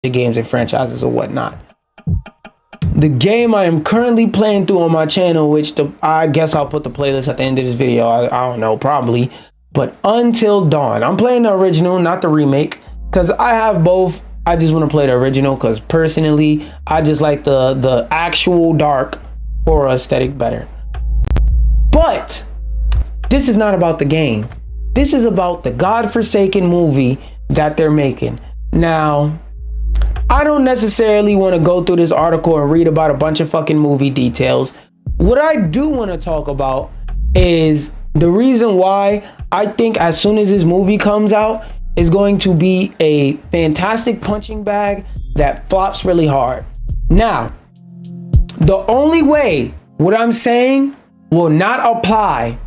the games and franchises or whatnot. The game I am currently playing through on my channel, which I guess I'll put the playlist at the end of this video. I don't know, probably. But Until Dawn. I'm playing the original, not the remake, because I have both. I just want to play the original because personally, I just like the actual dark horror aesthetic better. But this is not about the game. This is about the godforsaken movie that they're making. Now, I don't necessarily want to go through this article and read about a bunch of fucking movie details. What I do want to talk about is the reason why I think as soon as this movie comes out, it's going to be a fantastic punching bag that flops really hard. Now, the only way what I'm saying will not apply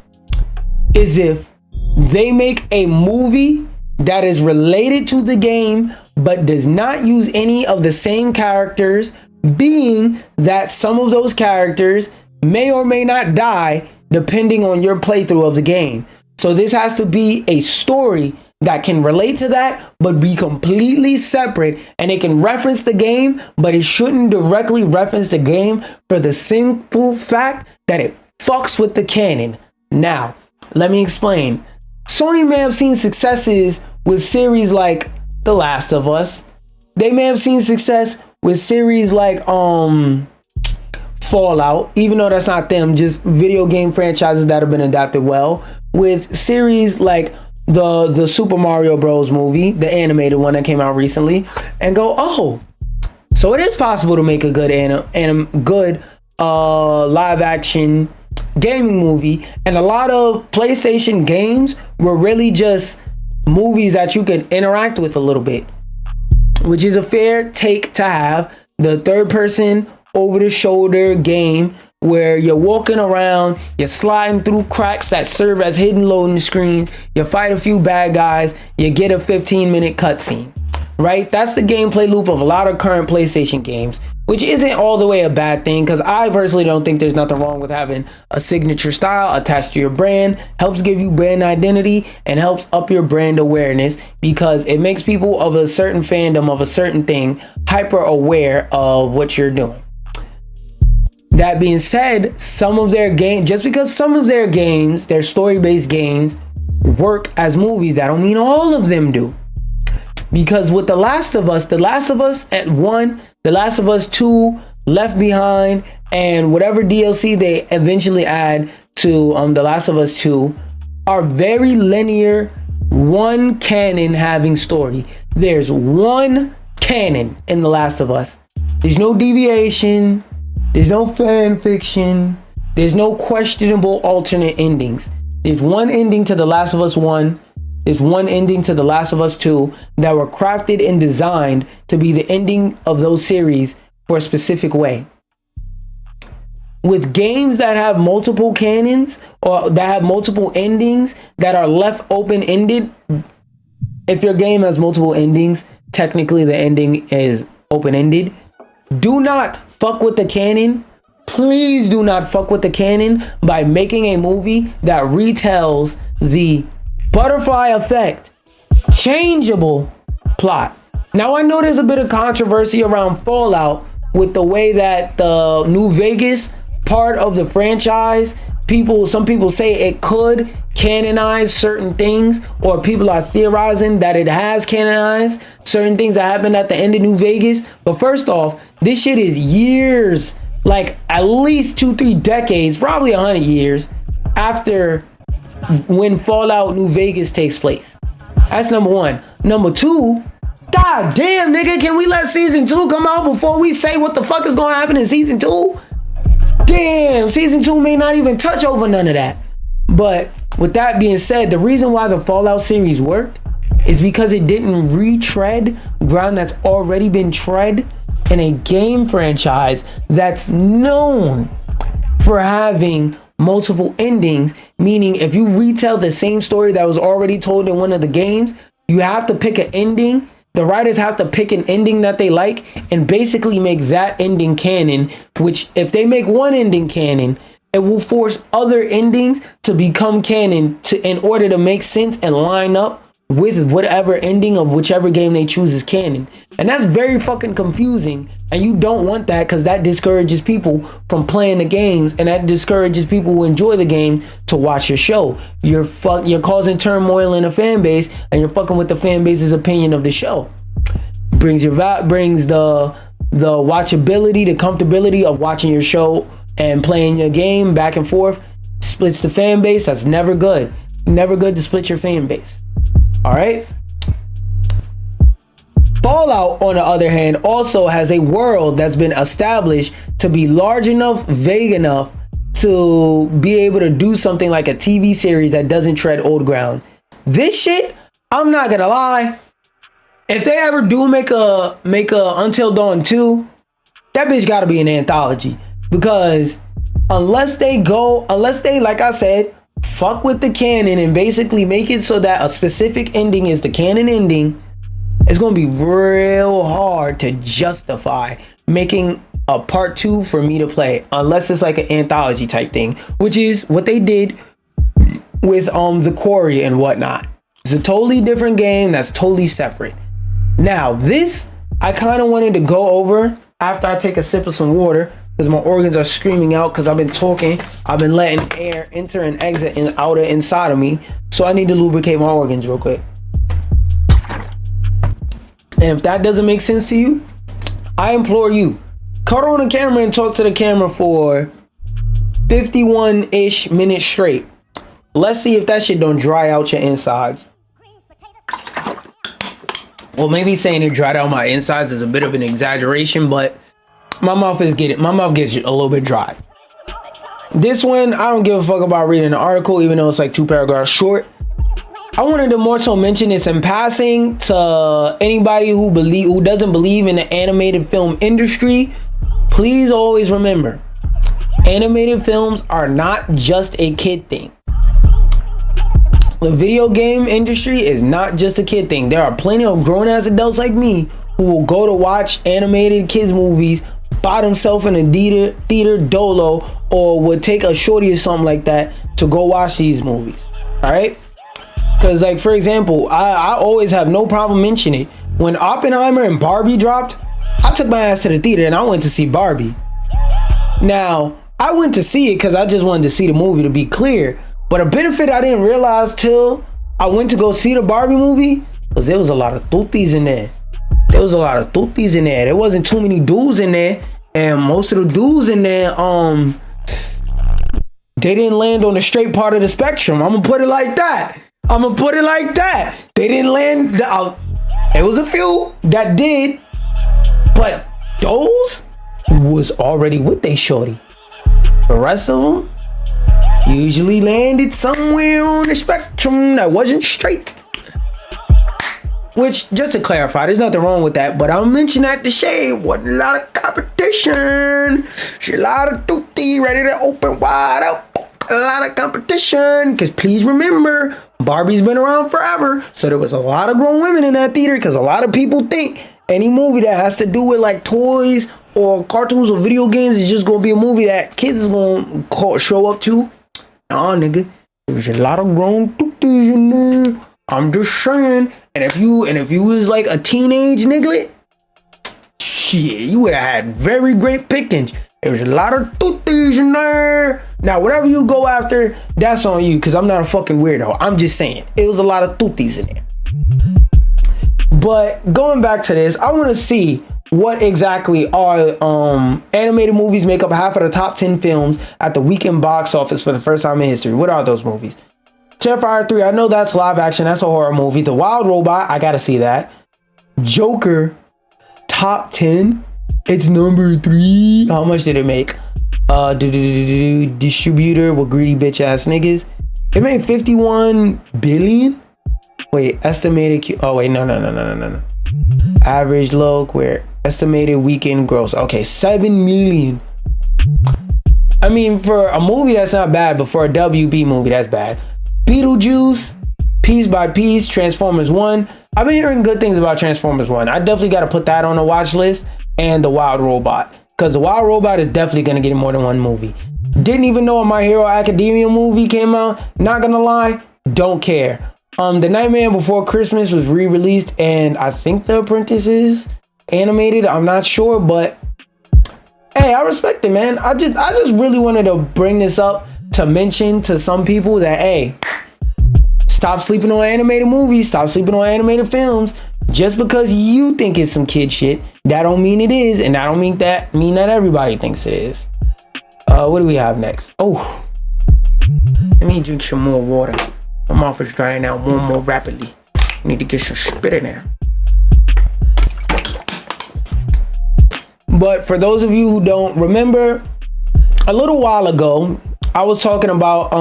is if they make a movie that is related to the game but does not use any of the same characters, being that some of those characters may or may not die depending on your playthrough of the game. So this has to be a story that can relate to that but be completely separate, and it can reference the game, but it shouldn't directly reference the game for the simple fact that it fucks with the canon. Now, let me explain. Sony may have seen successes with series like The Last of Us. They may have seen success with series like Fallout, even though that's not them, just video game franchises that have been adapted well. With series like the Super Mario Bros. Movie, the animated one that came out recently, and go, oh, so it is possible to make a good good live action gaming movie. And a lot of PlayStation games were really just movies that you can interact with a little bit, which is a fair take to have. The third person over the shoulder game where you're walking around, you're sliding through cracks that serve as hidden loading screens, you fight a few bad guys, you get a 15-minute cutscene, right? That's the gameplay loop of a lot of current PlayStation games, which isn't all the way a bad thing, because I personally don't think there's nothing wrong with having a signature style attached to your brand. Helps give you brand identity and helps up your brand awareness, because it makes people of a certain fandom of a certain thing hyper aware of what you're doing. That being said, some of their games, just because some of their games, their story-based games, work as movies, that don't mean all of them do. Because with The Last of Us at 1, The Last of Us 2, Left Behind, and whatever DLC they eventually add to The Last of Us 2 are very linear, one canon having story. There's one canon in The Last of Us. There's no deviation. There's no fan fiction. There's no questionable alternate endings. There's one ending to The Last of Us 1. There's one ending to The Last of Us 2 that were crafted and designed to be the ending of those series for a specific way. With games that have multiple canons or that have multiple endings that are left open-ended, if your game has multiple endings, technically the ending is open-ended. Do not fuck with the canon. Please do not fuck with the canon by making a movie that retells the butterfly effect, changeable plot. Now, I know there's a bit of controversy around Fallout with the way that the New Vegas part of the franchise, some people say it could canonize certain things, or people are theorizing that it has canonized certain things that happened at the end of New Vegas. But first off, this shit is years, like at least 2-3 decades, probably 100 years after when Fallout New Vegas takes place. That's number one. Number two, god damn, nigga, can we let season 2 come out before we say what the fuck is gonna happen in season 2? Damn, season 2 may not even touch over none of that. But with that being said, the reason why the Fallout series worked is because it didn't retread ground that's already been tread in a game franchise that's known for having multiple endings. Meaning, if you retell the same story that was already told in one of the games, you have to pick an ending. The writers have to pick an ending that they like and basically make that ending canon, which if they make one ending canon, it will force other endings to become canon in order to make sense and line up with whatever ending of whichever game they choose is canon. And that's very fucking confusing. And you don't want that, because that discourages people from playing the games, and that discourages people who enjoy the game to watch your show. You're causing turmoil in a fan base, and you're fucking with the fan base's opinion of the show. Brings the watchability, the comfortability of watching your show and playing your game back and forth. Splits the fan base. That's never good. Never good to split your fan base. All right. Fallout, on the other hand, also has a world that's been established to be large enough, vague enough to be able to do something like a TV series that doesn't tread old ground. This shit, I'm not gonna lie. If they ever do make a Until Dawn 2, that bitch gotta be an anthology. Because unless they, like I said, fuck with the canon and basically make it so that a specific ending is the canon ending, it's gonna be real hard to justify making a part 2 for me to play, unless it's like an anthology type thing, which is what they did with The Quarry and whatnot. It's a totally different game that's totally separate. Now this, I kind of wanted to go over after I take a sip of some water, because my organs are screaming out because I've been talking. I've been letting air enter and exit and out of inside of me. So I need to lubricate my organs real quick. And if that doesn't make sense to you, I implore you, cut on the camera and talk to the camera for 51-ish minutes straight. Let's see if that shit don't dry out your insides. Well, maybe saying it dried out my insides is a bit of an exaggeration, but my mouth gets a little bit dry. This one, I don't give a fuck about reading the article, even though it's like 2 paragraphs short. I wanted to more so mention this in passing to anybody who doesn't believe in the animated film industry. Please always remember, animated films are not just a kid thing. The video game industry is not just a kid thing. There are plenty of grown-ass adults like me who will go to watch animated kids movies by themselves in a theater dolo, or would take a shorty or something like that to go watch these movies. All right. Because, like, for example, I always have no problem mentioning it. When Oppenheimer and Barbie dropped, I took my ass to the theater and I went to see Barbie. Now, I went to see it because I just wanted to see the movie, to be clear. But a benefit I didn't realize till I went to go see the Barbie movie was there was a lot of tutis in there. There was a lot of tutis in there. There wasn't too many dudes in there. And most of the dudes in there, they didn't land on the straight part of the spectrum. I'm gonna put it like that. They didn't land. There was a few that did, but those was already with they shorty. The rest of them usually landed somewhere on the spectrum that wasn't straight. Which, just to clarify, there's nothing wrong with that, but I'll mention that to shade. Wasn't a lot of competition. She a lot of tutti ready to open wide up. A lot of competition. Because please remember, Barbie's been around forever. So there was a lot of grown women in that theater, because a lot of people think any movie that has to do with like toys or cartoons or video games is just going to be a movie that kids is going to show up to. Nah, nigga. There's a lot of grown tutis in there. I'm just saying. And if you was like a teenage niglet, shit, you would have had very great pickings. There was a lot of tutis in there. Now, whatever you go after, that's on you, because I'm not a fucking weirdo. I'm just saying, it was a lot of tutis in there. But going back to this, I want to see what exactly are animated movies make up half of the top 10 films at the weekend box office for the first time in history. What are those movies? Terrifier 3, I know that's live action. That's a horror movie. The Wild Robot, I gotta see that. Joker, top 10. It's number 3. How much did it make? Distributor with greedy bitch ass niggas. It made 51 billion. Wait, estimated oh wait, no. Average low, where estimated weekend gross. Okay, 7 million. I mean, for a movie that's not bad, but for a WB movie that's bad. Beetlejuice, Piece by Piece, Transformers 1. I've been hearing good things about Transformers 1. I definitely got to put that on the watch list. And The Wild Robot, because The Wild Robot is definitely going to get more than one movie. Didn't even know a My Hero Academia movie came out. Not going to lie, don't care. The Nightmare Before Christmas was re-released, and I think The Apprentice is animated. I'm not sure, but hey, I respect it, man. I just really wanted to bring this up to mention to some people that, hey, stop sleeping on animated movies, stop sleeping on animated films. Just because you think it's some kid shit, that don't mean it is, and that don't mean that everybody thinks it is. What do we have next? Oh, let me drink some more water. My mouth is drying out more rapidly. I need to get some spit in there. But for those of you who don't remember, a little while ago, I was talking about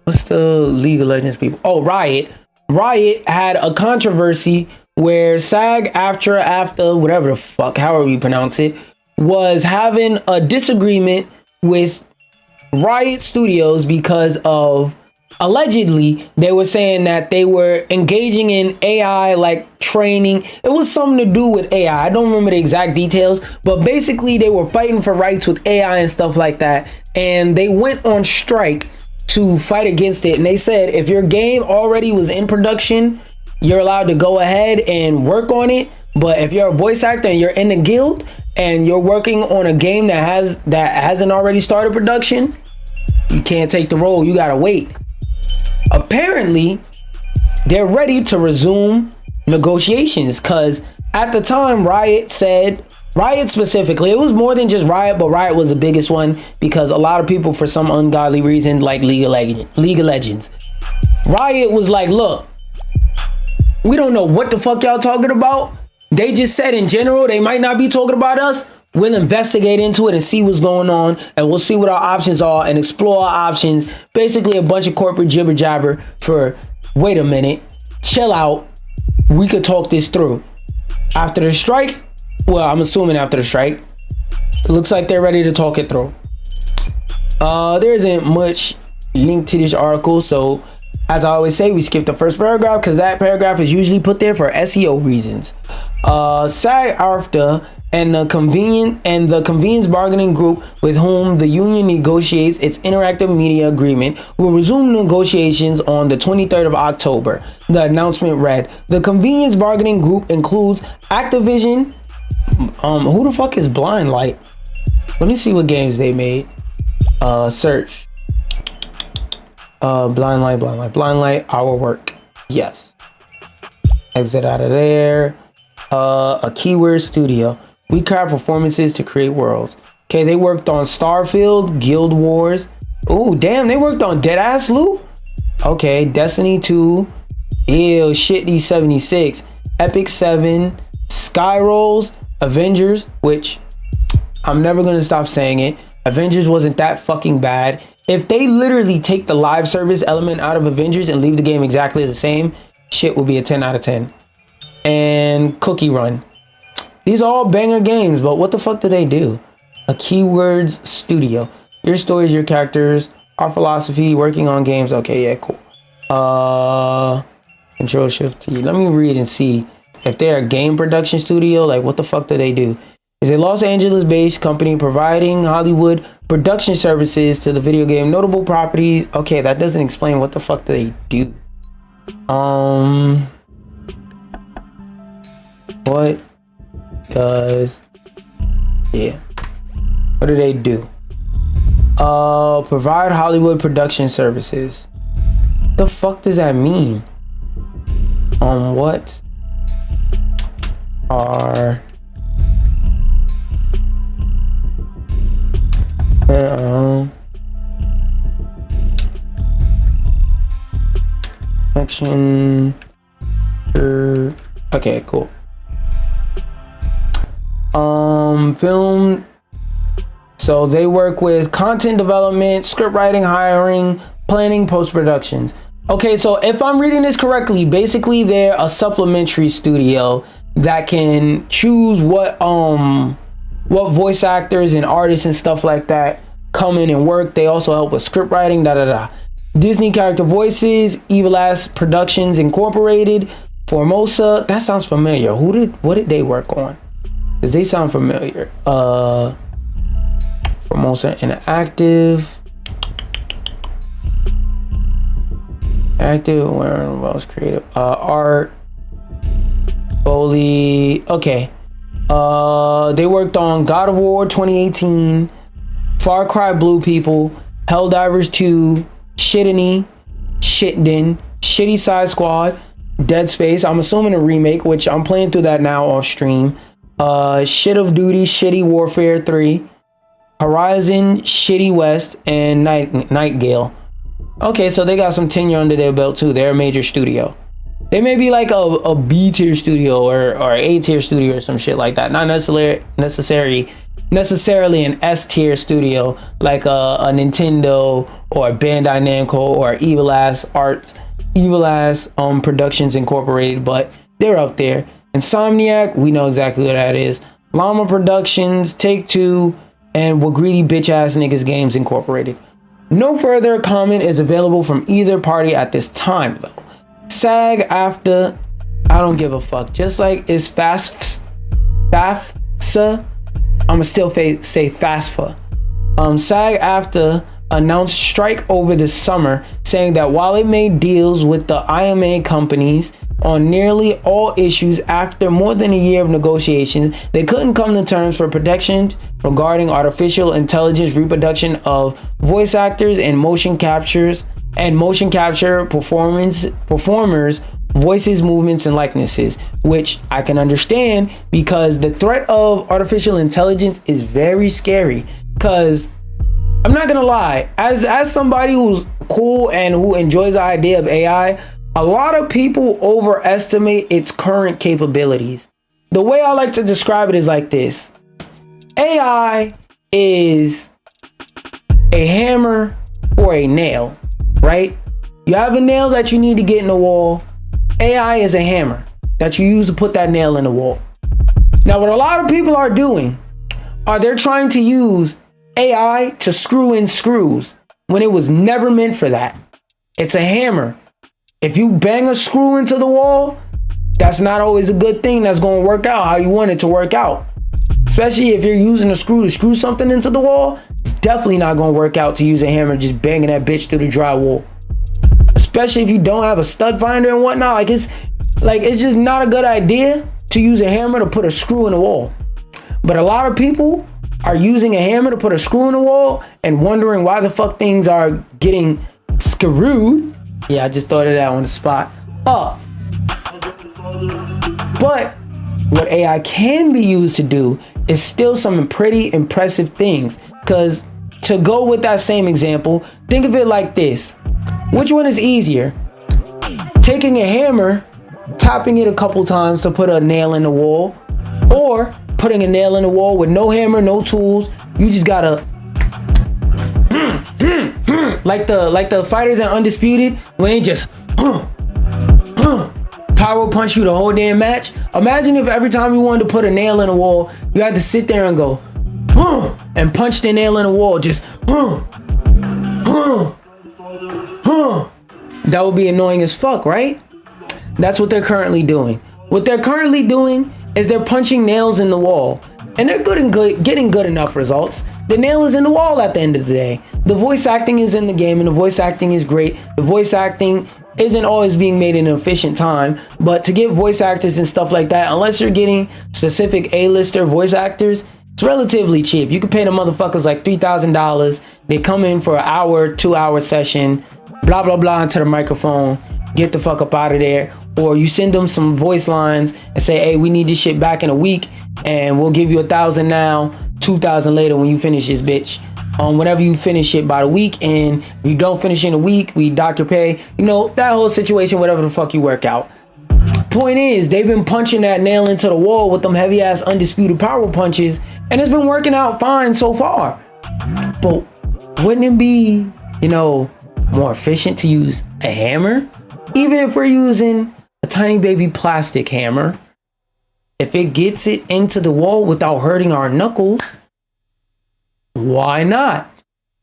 what's the League of Legends people? Oh, Riot. Riot had a controversy where SAG-AFTRA, whatever the fuck, however you pronounce it, was having a disagreement with Riot Studios because of, allegedly, they were saying that they were engaging in AI like training. It was something to do with AI. I don't remember the exact details, but basically they were fighting for rights with AI and stuff like that. And they went on strike to fight against it. And they said, if your game already was in production, you're allowed to go ahead and work on it. But if you're a voice actor and you're in the guild and you're working on a game that hasn't already started production, you can't take the role. You gotta wait. Apparently, they're ready to resume negotiations, because at the time, Riot specifically, it was more than just Riot, but Riot was the biggest one because a lot of people, for some ungodly reason, like League of Legends. Riot was like, look, we don't know what the fuck y'all talking about. They just said in general, they might not be talking about us. We'll investigate into it and see what's going on, and we'll see what our options are and explore our options. Basically a bunch of corporate jibber jabber for, wait a minute, chill out, we could talk this through. After the strike, well, I'm assuming after the strike, it looks like they're ready to talk it through. There isn't much link to this article, so as I always say, we skip the first paragraph because that paragraph is usually put there for SEO reasons. SAG-AFTRA and the convenience bargaining group with whom the union negotiates its interactive media agreement will resume negotiations on the 23rd of October. The announcement read, the convenience bargaining group includes Activision. Who the fuck is Blind Light? Let me see what games they made. Search. Blind Light, our work. Yes. Exit out of there. A keyword studio. We craft performances to create worlds. Okay, they worked on Starfield, Guild Wars. Oh, damn, they worked on Deadass Loop. Okay, Destiny 2. Ew, Shitty 76. Epic 7. Skyrolls. Avengers, which I'm never gonna stop saying it. Avengers wasn't that fucking bad. If they literally take the live service element out of Avengers and leave the game exactly the same, shit will be a 10 out of 10. And Cookie Run. These are all banger games, but what the fuck do they do? A keywords studio. Your stories, your characters, our philosophy, working on games. Okay, yeah, cool. Control Shift T. Let me read and see if they're a game production studio. Like, what the fuck do they do? Is a Los Angeles-based company providing Hollywood production services to the video game notable properties. Okay, that doesn't explain what the fuck do they do. What does, yeah, what do they do? Provide Hollywood production services. The fuck does that mean? What are action. Okay, cool. Film. So they work with content development, script writing, hiring, planning, post-productions. Okay, so if I'm reading this correctly, basically they're a supplementary studio that can choose what voice actors and artists and stuff like that come in and work. They also help with script writing, Disney character voices, Evil Ass Productions Incorporated, Formosa. That sounds familiar. What did they work on? Does they sound familiar? Formosa Interactive. Active, where the most creative. Art, Foley. Okay. They worked on God of War 2018, Far Cry Blue People, Helldivers 2, Shitty Side Squad, Dead Space. I'm assuming a remake, which I'm playing through that now off stream. Shit of Duty, Shitty Warfare 3, Horizon, Shitty West, and Nightgale. Okay, so they got some tenure under their belt too. They're a major studio. They may be like a B tier studio or A tier studio or some shit like that. Not necessarily an S tier studio like a Nintendo or a Bandai Namco or Evil Ass Productions Incorporated, but they're up there. Insomniac, we know exactly what that is. Llama Productions, Take-Two, and What Greedy Bitch Ass Niggas Games Incorporated. No further comment is available from either party at this time though. SAG-AFTRA, I don't give a fuck. Just like it's FAFSA, I'ma still say FAFSA. SAG-AFTRA announced strike over the summer, saying that while it made deals with the IMA companies on nearly all issues after more than a year of negotiations, they couldn't come to terms for protections regarding artificial intelligence reproduction of voice actors and motion capture performers voices, movements, and likenesses, which I can understand because the threat of artificial intelligence is very scary. Because I'm not gonna lie, as somebody who's cool and who enjoys the idea of AI, a lot of people overestimate its current capabilities. The way I like to describe it is like this: AI is a hammer or a nail, right? You have a nail that you need to get in the wall. AI is a hammer that you use to put that nail in the wall. Now, what a lot of people are doing are they're trying to use AI to screw in screws when it was never meant for that. It's a hammer. If you bang a screw into the wall, that's not always a good thing that's going to work out how you want it to work out. Especially if you're using a screw to screw something into the wall, it's definitely not going to work out to use a hammer just banging that bitch through the drywall. Especially if you don't have a stud finder and whatnot. It's just not a good idea to use a hammer to put a screw in the wall. But a lot of people are using a hammer to put a screw in the wall and wondering why the fuck things are getting screwed. Yeah, I just thought of that on the spot. But what AI can be used to do is still some pretty impressive things. Because to go with that same example, think of it like this. Which one is easier? Taking a hammer, tapping it a couple times to put a nail in the wall, or putting a nail in the wall with no hammer, no tools. You just gotta like the fighters at Undisputed when they just power punch you the whole damn match. Imagine if every time you wanted to put a nail in the wall, you had to sit there and go and punch the nail in the wall. Just that would be annoying as fuck, right? That's what they're currently doing. What they're currently doing is they're punching nails in the wall, and they're getting good enough results. The nail is in the wall at the end of the day. The voice acting is in the game, and the voice acting is great. The voice acting isn't always being made in an efficient time, but to get voice actors and stuff like that, unless you're getting specific A-lister voice actors, it's relatively cheap. You can pay the motherfuckers like $3,000. They come in for an hour, 2-hour session, blah, blah, blah, into the microphone, get the fuck up out of there. Or you send them some voice lines and say, hey, we need this shit back in a week, and we'll give you $1,000 now, $2,000 later when you finish this bitch. Whenever you finish it by the week, and if you don't finish in a week, we dock your pay. You know, that whole situation, whatever the fuck you work out. Point is, they've been punching that nail into the wall with them heavy ass Undisputed power punches, and it's been working out fine so far. But wouldn't it be, more efficient to use a hammer? Even if we're using a tiny baby plastic hammer, if it gets it into the wall without hurting our knuckles, why not?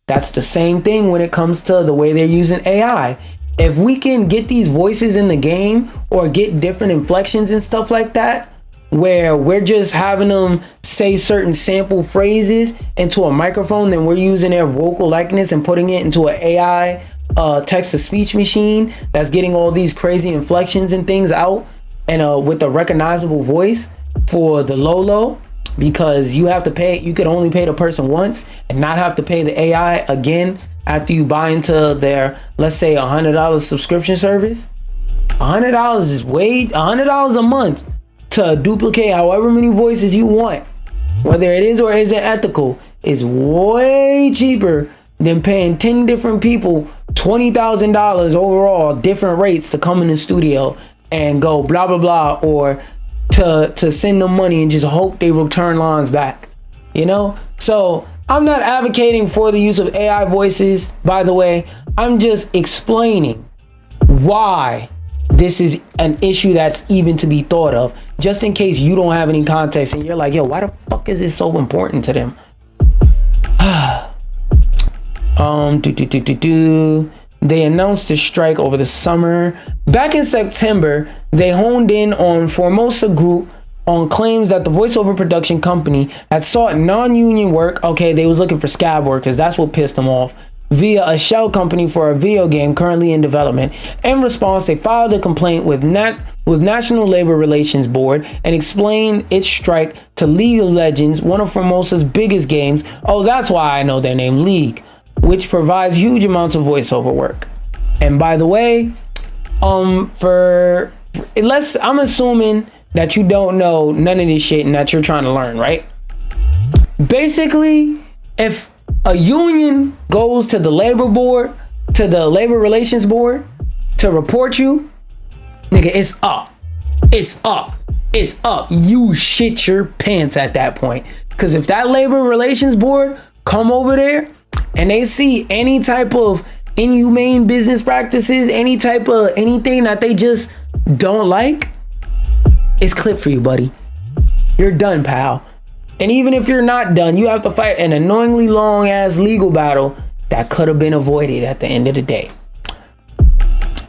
That's the same thing when it comes to the way they're using AI. If we can get these voices in the game or get different inflections and stuff like that, where we're just having them say certain sample phrases into a microphone, then we're using their vocal likeness and putting it into an AI text-to-speech machine that's getting all these crazy inflections and things out, and with a recognizable voice for the Lolo, because you could only pay the person once and not have to pay the AI again after you buy into their, let's say, $100 subscription service. $100 is $100 a month to duplicate however many voices you want. Whether it is or isn't ethical, is way cheaper than paying 10 different people $20,000 overall, different rates, to come in the studio and go blah blah blah, or to send them money and just hope they return lines back, you know? So I'm not advocating for the use of AI voices, by the way. I'm just explaining why this is an issue that's even to be thought of, just in case you don't have any context and you're like, yo, why the fuck is this so important to them? They announced a strike over the summer. Back in September, they honed in on Formosa Group on claims that the voiceover production company had sought non-union work. Okay, they was looking for scab workers. That's what pissed them off. Via a shell company for a video game currently in development. In response, they filed a complaint with National Labor Relations Board and explained its strike to League of Legends, one of Formosa's biggest games. Oh, that's why I know their name, League, which provides huge amounts of voiceover work. And by the way, I'm assuming that you don't know none of this shit and that you're trying to learn, right? Basically, if a union goes to the labor board, to the labor relations board, to report you, nigga, it's up. It's up. It's up. You shit your pants at that point. Because if that labor relations board come over there and they see any type of inhumane business practices, any type of anything that they just don't like, it's clip for you, buddy. You're done, pal. And even if you're not done, you have to fight an annoyingly long ass legal battle that could have been avoided at the end of the day.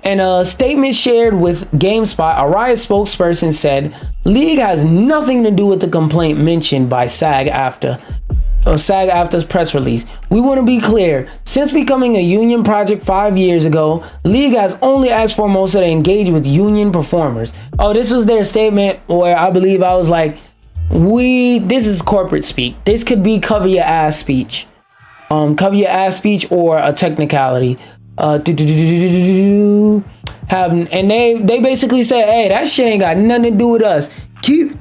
In a statement shared with GameSpot, a Riot spokesperson said, League has nothing to do with the complaint mentioned by SAG-AFTRA's press release. We want to be clear, since becoming a union project 5 years ago, League has only asked Formosa to engage with union performers. Oh, this was their statement where I believe I was like, this is corporate speak. This could be cover your ass speech. Cover your ass speech or a technicality. And they basically said, hey, that shit ain't got nothing to do with us. Keep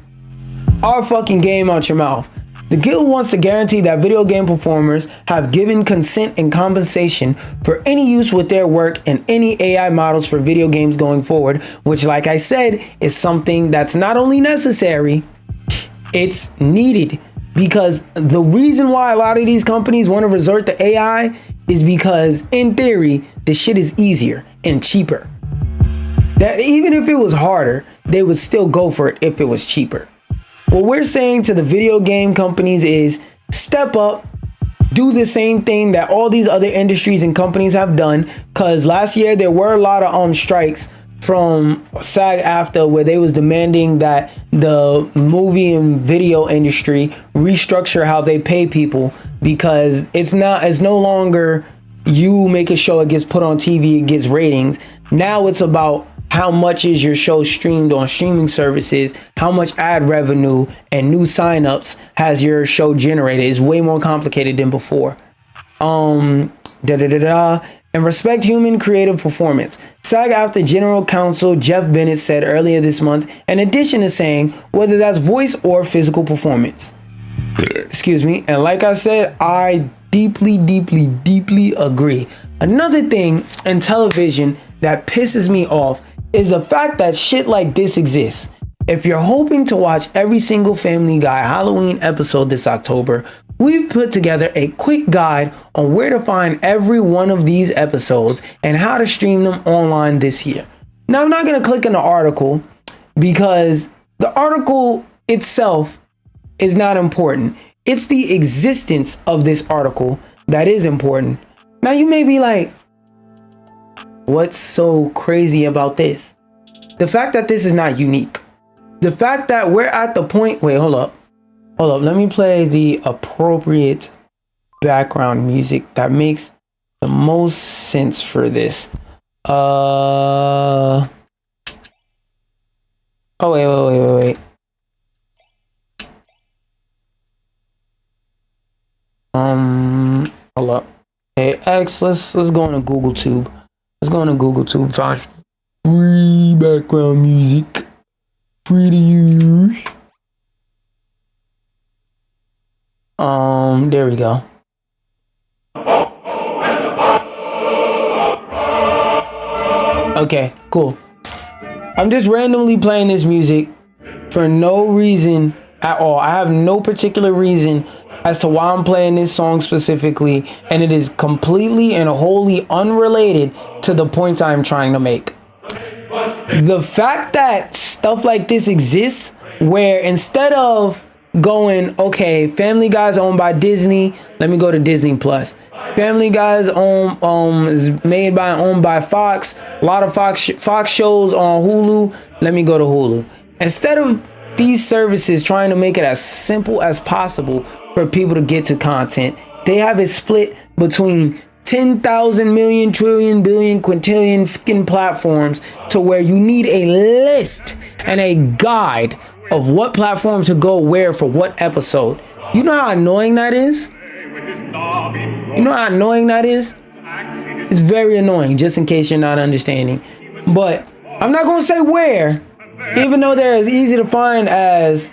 our fucking game out your mouth. The guild wants to guarantee that video game performers have given consent and compensation for any use with their work and any AI models for video games going forward, which, like I said, is something that's not only necessary, it's needed. Because the reason why a lot of these companies want to resort to AI is because, in theory, the shit is easier and cheaper. That even if it was harder, they would still go for it if it was cheaper. What we're saying to the video game companies is step up, do the same thing that all these other industries and companies have done. Because last year there were a lot of strikes from SAG-AFTRA where they was demanding that the movie and video industry restructure how they pay people, because it's no longer you make a show, it gets put on TV, it gets ratings. Now it's about how much is your show streamed on streaming services, how much ad revenue and new signups has your show generated. It's way more complicated than before. And respect human creative performance. SAG-AFTRA General Counsel Jeff Bennett said earlier this month, in addition to saying whether that's voice or physical performance. Excuse me. And like I said, I deeply agree. Another thing in television that pisses me off is the fact that shit like this exists. If you're hoping to watch every single Family Guy Halloween episode this October, we've put together a quick guide on where to find every one of these episodes and how to stream them online this year. Now, I'm not going to click on the article because the article itself is not important. It's the existence of this article that is important. Now, you may be like, what's so crazy about this? The fact that this is not unique. The fact that we're at the point, wait, hold up. Let me play the appropriate background music that makes the most sense for this? Oh, wait. Hold up. Hey, X, let's go on to Google Tube. Let's go on to Google Tube. Find free background music. Free to use. There we go. Okay, cool. I'm just randomly playing this music for no reason at all. I have no particular reason as to why I'm playing this song specifically, and it is completely and wholly unrelated to the point I'm trying to make. The fact that stuff like this exists, where instead of going, okay, Family Guy's owned by Disney, let me go to Disney Plus. Family Guy's is owned by Fox. A lot of Fox shows on Hulu. Let me go to Hulu. Instead of these services trying to make it as simple as possible for people to get to content, they have it split between 10,000 million, trillion, billion, quintillion fucking platforms, to where you need a list and a guide of what platform to go where for what episode. You know how annoying that is? You know how annoying that is? It's very annoying, just in case you're not understanding. But I'm not going to say where, even though they're as easy to find as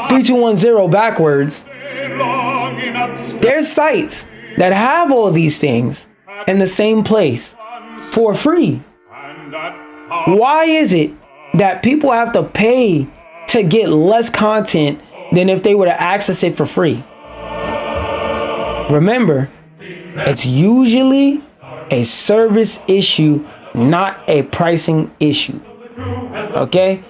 3210 backwards. There's sites that have all these things in the same place for free. Why is it that people have to pay to get less content than if they were to access it for free? Remember, it's usually a service issue, not a pricing issue. Okay?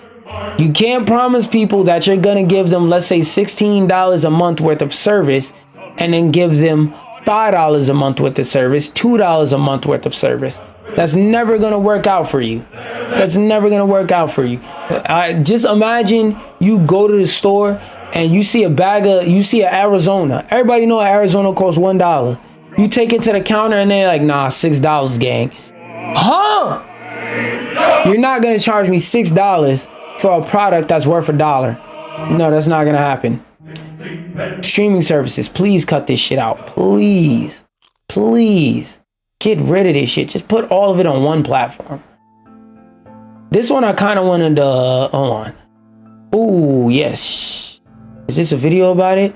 You can't promise people that you're gonna give them, let's say, $16 a month worth of service, and then give them $5 a month worth of service, $2 a month worth of service. That's never gonna work out for you. That's never gonna work out for you. Just imagine you go to the store and you see an Arizona. Everybody know Arizona costs $1. You take it to the counter and they're like, nah, $6, gang. Huh? You're not gonna charge me $6 for a product that's worth $1. No, that's not gonna happen. Streaming services, please cut this shit out. Please. Get rid of this shit. Just put all of it on one platform. This one I kind of wanted to, hold on. Oh, yes. Is this a video about it?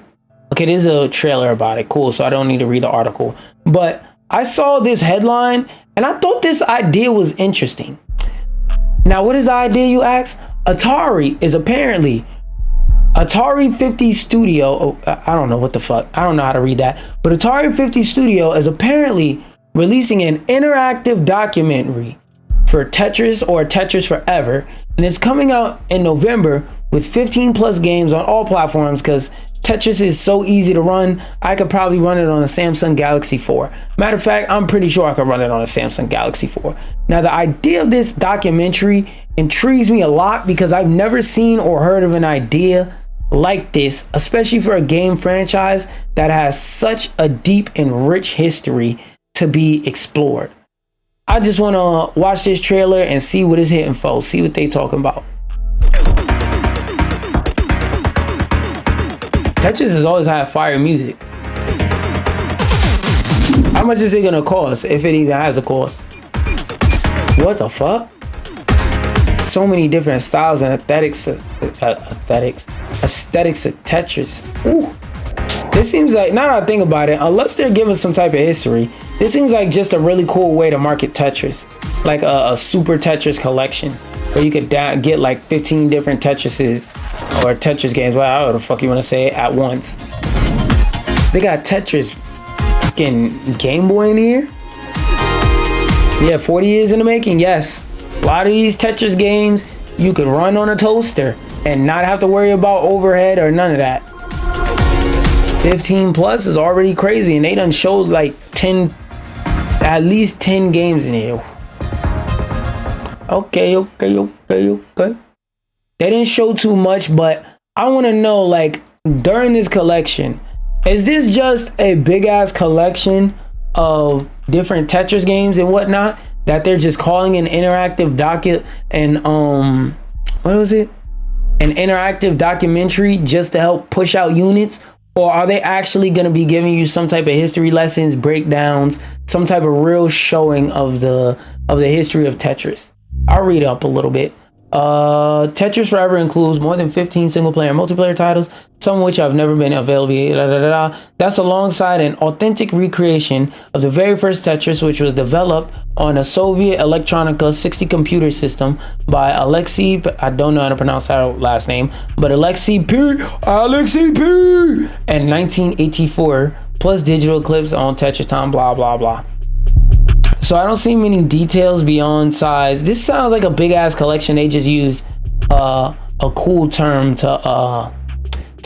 Okay, there's a trailer about it. Cool, so I don't need to read the article. But I saw this headline and I thought this idea was interesting. Now, what is the idea, you ask? Atari 50 Studio. Oh, I don't know what the fuck. I don't know how to read that. But Atari 50 Studio is apparently releasing an interactive documentary for Tetris, or Tetris Forever. And it's coming out in November with 15 plus games on all platforms, because Tetris is so easy to run. I could probably run it on a Samsung Galaxy 4. Matter of fact, I'm pretty sure I could run it on a Samsung Galaxy 4. Now, the idea of this documentary intrigues me a lot, because I've never seen or heard of an idea like this, especially for a game franchise that has such a deep and rich history to be explored. I just want to watch this trailer and see what it's hitting for, see what they talking about. Tetris has always had fire music. How much is it gonna cost, if it even has a cost? What the fuck? So many different styles and aesthetics of Tetris. Ooh. This seems like, now that I think about it, unless they're giving some type of history, this seems like just a really cool way to market Tetris. Like a super Tetris collection, where you could get like 15 different Tetrises, or Tetris games, whatever the fuck you want to say, at once. They got Tetris fucking Game Boy in here. Yeah, 40 years in the making, yes. A lot of these Tetris games you could run on a toaster and not have to worry about overhead or none of that. 15 plus is already crazy, and they done showed like at least 10 games in here. Okay. They didn't show too much, but I want to know, like, during this collection, is this just a big ass collection of different Tetris games and whatnot, that they're just calling an interactive docket and what was it? An interactive documentary just to help push out units? Or are they actually going to be giving you some type of history lessons, breakdowns, some type of real showing of the history of Tetris? I'll read up a little bit. Tetris Forever includes more than 15 single-player and multiplayer titles, some of which have never been available. That's alongside an authentic recreation of the very first Tetris, which was developed on a Soviet Electronica 60 computer system by Alexei, I don't know how to pronounce that last name, but Alexei P. in 1984, plus digital clips on Tetris Time, blah, blah, blah. So I don't see many details beyond size. This sounds like a big ass collection. They just used a cool term to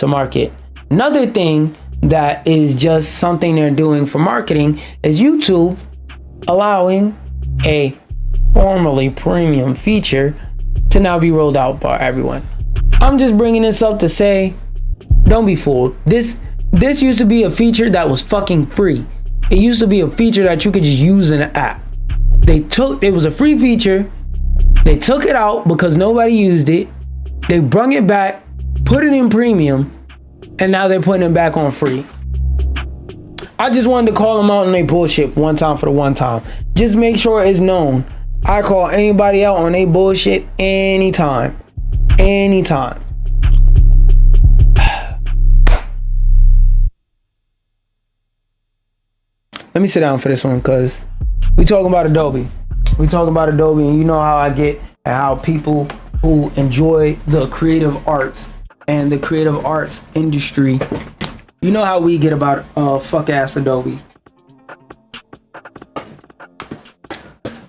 market. Another thing that is just something they're doing for marketing is YouTube allowing a formerly premium feature to now be rolled out by everyone. I'm just bringing this up to say, don't be fooled. This used to be a feature that was fucking free. It used to be a feature that you could just use in an app. It was a free feature. They took it out because nobody used it. They brung it back, put it in premium, and now they're putting it back on free. I just wanted to call them out on their bullshit for the one time. Just make sure it's known. I call anybody out on their bullshit anytime. Anytime. Let me sit down for this one because we talking about Adobe. And you know how I get and how people who enjoy the creative arts and the creative arts industry, you know how we get about fuck ass Adobe.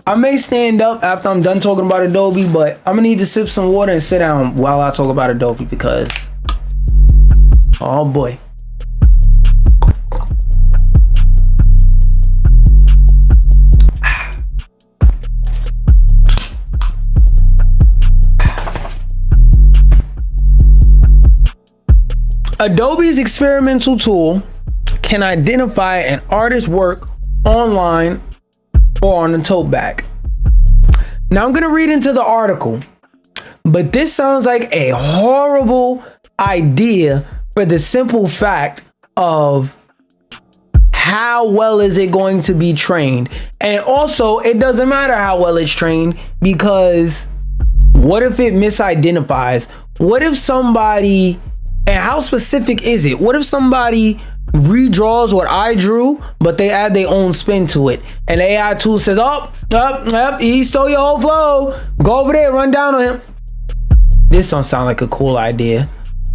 I may stand up after I'm done talking about Adobe, but I'm gonna need to sip some water and sit down while I talk about Adobe because, oh boy. Adobe's experimental tool can identify an artist's work online or on a tote bag. Now I'm gonna read into the article, but this sounds like a horrible idea for the simple fact of how well is it going to be trained. And also, it doesn't matter how well it's trained, because what if it misidentifies? What if somebody, and how specific is it? What if somebody redraws what I drew, but they add their own spin to it, and the AI tool says, he stole your whole flow. Go over there, run down on him. This don't sound like a cool idea.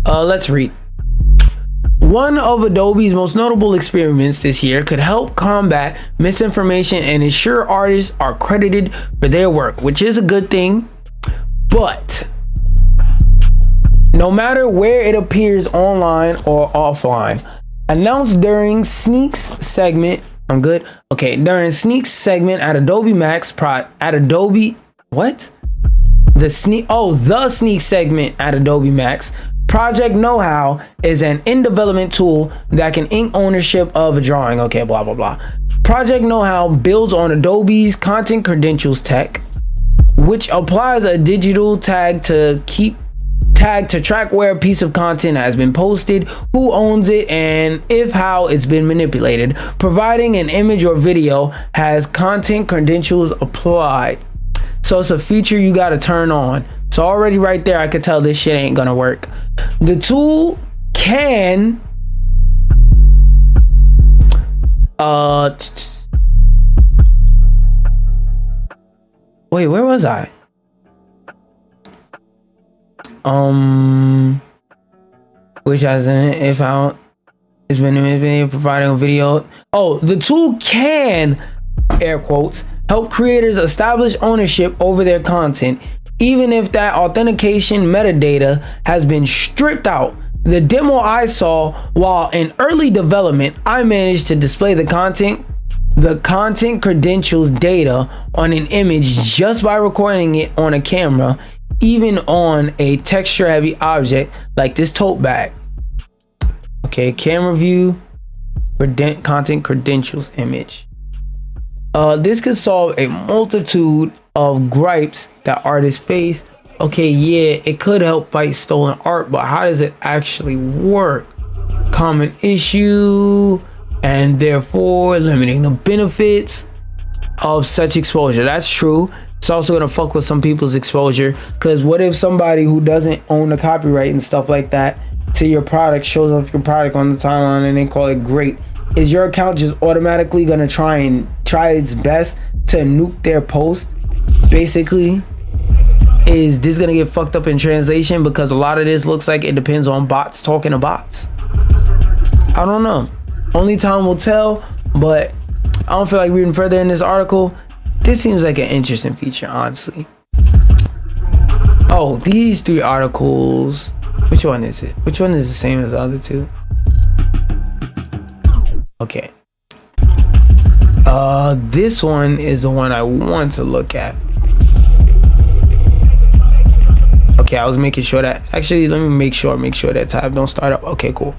Let's read. One of Adobe's most notable experiments this year could help combat misinformation and ensure artists are credited for their work, which is a good thing. But no matter where it appears online or offline, announced during Sneak's segment, during Sneak's segment at Adobe Max the Sneak segment at Adobe Max, Project Know-How is an in-development tool that can ink ownership of a drawing. Okay, blah, blah, blah. Project Know-How builds on Adobe's content credentials tech, which applies a digital tag to track where a piece of content has been posted, who owns it, and how it's been manipulated, providing an image or video has content credentials applied. So it's a feature you got to turn on. So already right there, I could tell this shit ain't gonna work. The tool can wait, where was I? Which has it's been providing a video. The tool can, air quotes, help creators establish ownership over their content, even if that authentication metadata has been stripped out. The demo I saw, while in early development, I managed to display the content credentials data on an image just by recording it on a camera, even on a texture heavy object like this tote bag. Okay, camera view, content credentials image. This could solve a multitude of gripes that artists face. Okay, yeah, it could help fight stolen art, but how does it actually work? Common issue, and therefore limiting the benefits of such exposure. That's true. It's also gonna fuck with some people's exposure, because what if somebody who doesn't own the copyright and stuff like that to your product shows off your product on the timeline and they call it great? Is your account just automatically gonna try its best to nuke their post? Basically, is this gonna get fucked up in translation? Because a lot of this looks like it depends on bots talking to bots. I don't know. Only time will tell, but I don't feel like reading further in this article. This seems like an interesting feature, honestly. Oh, these 3 articles. Which one is it? Which one is the same as the other 2? Okay. This one is the one I want to look at. Okay, I was making sure that, actually, let me make sure that tab don't start up. Okay, cool.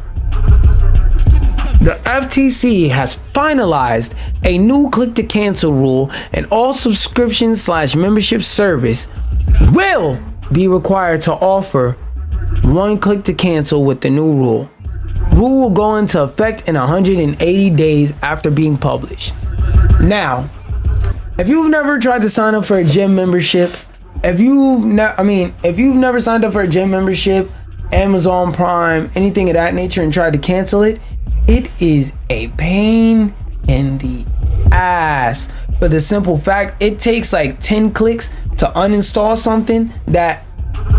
The FTC has finalized a new click to cancel rule, and all subscription/membership service will be required to offer one click to cancel with the new rule. Rule will go into effect in 180 days after being published. Now, if you've never tried to sign up for a gym membership, if you've never signed up for a gym membership, Amazon Prime, anything of that nature, and tried to cancel it, it is a pain in the ass. For the simple fact, it takes like 10 clicks to uninstall something that,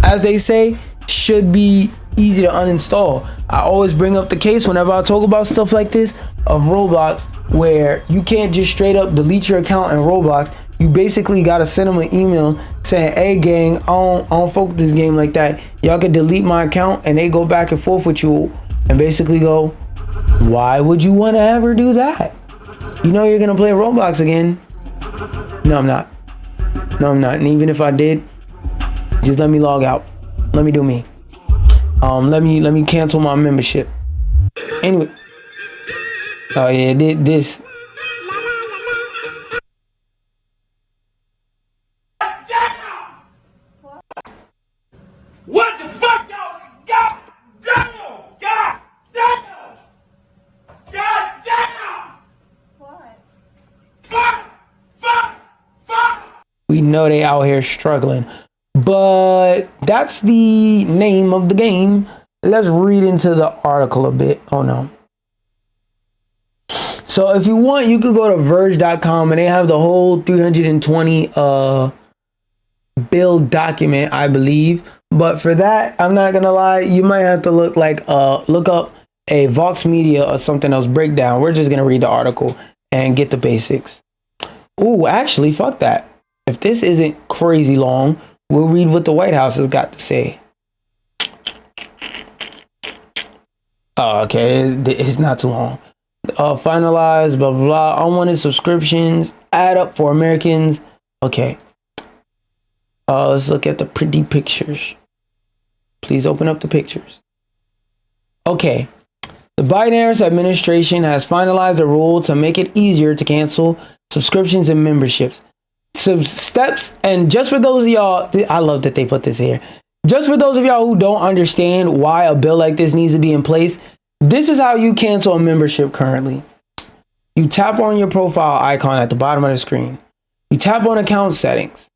as they say, should be easy to uninstall. I always bring up the case whenever I talk about stuff like this of Roblox, where you can't just straight up delete your account in Roblox. You basically gotta send them an email saying, hey gang, I don't fuck with this game like that. Y'all can delete my account, and they go back and forth with you and basically go, why would you want to ever do that? You know you're gonna play Roblox again. No, I'm not. And even if I did, just let me log out. Let me do me. Let me cancel my membership. Anyway. Oh yeah, this. What the fuck, y'all? God damn! God damn! God damn! What? Fuck! We know they out here struggling, but that's the name of the game. Let's read into the article a bit. Oh no. So if you want, you could go to verge.com, and they have the whole 320 build document, I believe. But for that, I'm not gonna lie, you might have to look up a Vox Media or something else breakdown. We're just gonna read the article and get the basics. Ooh, actually, fuck that. If this isn't crazy long, we'll read what the White House has got to say. Oh, okay, it's not too long. Finalized, blah, blah, blah. Unwanted subscriptions add up for Americans. Okay. Let's look at the pretty pictures. Please open up the pictures. Okay. The Biden-Harris administration has finalized a rule to make it easier to cancel subscriptions and memberships. Some steps, and just for those of y'all, I love that they put this here. Just for those of y'all who don't understand why a bill like this needs to be in place, this is how you cancel a membership currently. You tap on your profile icon at the bottom of the screen. You tap on account settings.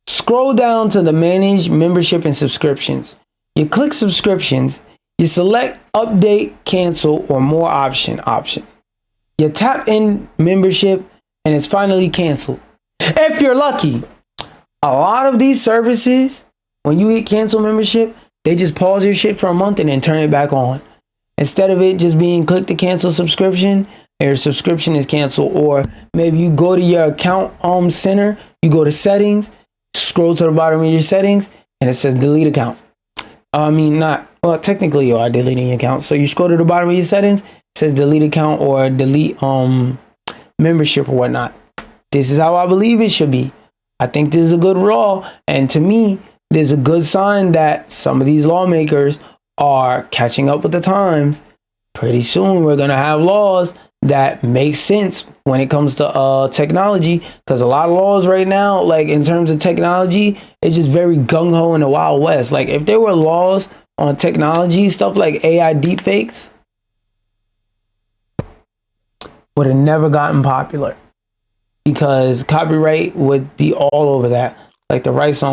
Scroll down to the manage membership and subscriptions. You click subscriptions. You select update, cancel, or more option. You tap in membership, and it's finally canceled. If you're lucky. A lot of these services, when you hit cancel membership, they just pause your shit for a month and then turn it back on. Instead of it just being click to cancel subscription, your subscription is canceled. Or maybe you go to your account center, you go to settings, scroll to the bottom of your settings, and it says delete account. Technically you are deleting your account. So you scroll to the bottom of your settings, it says delete account or delete membership or whatnot. This is how I believe it should be. I think this is a good law, and to me, there's a good sign that some of these lawmakers are catching up with the times. Pretty soon, we're gonna have laws that makes sense when it comes to technology, because a lot of laws right now, like in terms of technology, it's just very gung-ho in the Wild West. Like if there were laws on technology, stuff like AI deepfakes would have never gotten popular, because copyright would be all over that. Like the rights on